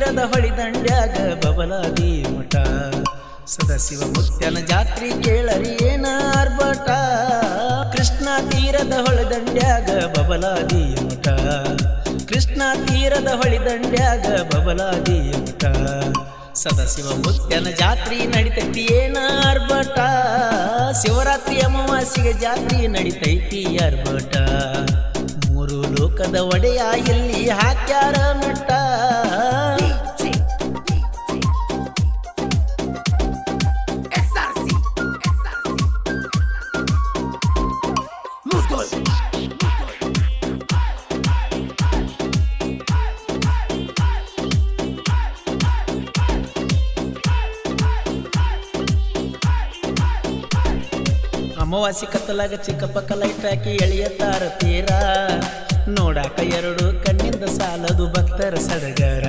ತೀರದ ಹೊಳಿ ದಂಡ್ಯಾಗ ಬಬಲಾದಿ ಮಠ ಸದಾಶಿವ ಮುತ್ಯನ ಜಾತ್ರಿ ಕೇಳರಿ ಏನ ಆರ್ಭಟ ಕೃಷ್ಣ ತೀರದ ಹೊಳಿ ದಂಡ್ಯಾಗ ಬಬಲಾದಿ ಮಠ ಕೃಷ್ಣ ತೀರದ ಹೊಳಿ ದಂಡ್ಯಾಗ ಬಬಲಾದಿ ಮಠ ಸದಾಶಿವ ಮುತ್ಯನ ಜಾತ್ರಿ ನಡಿತೈತಿ ಏನ ಆರ್ಭಟ ಶಿವರಾತ್ರಿ ಅಮಾವಾಸ್ಯೆಗೆ ಜಾತ್ರಿ ನಡಿತೈತಿ ಆರ್ಭಟ ಮೂರು ಲೋಕದ ಒಡೆಯ ಎಲ್ಲಿ ಹಾಕ್ಯಾರ ಮೆಟ್ಟ ಅಮಾವಾಸ್ಯೆ ಕತ್ತಲಾಗ ಚಿಕ್ಕಪಕ್ಕ ಲೈಟ್ ಹಾಕಿ ಎಳೆಯತಾರ ತೀರ ನೋಡಾಕ ಎರಡು ಕಣ್ಣಿಂದ ಸಾಲದು ಭಕ್ತರ ಸಡಗರ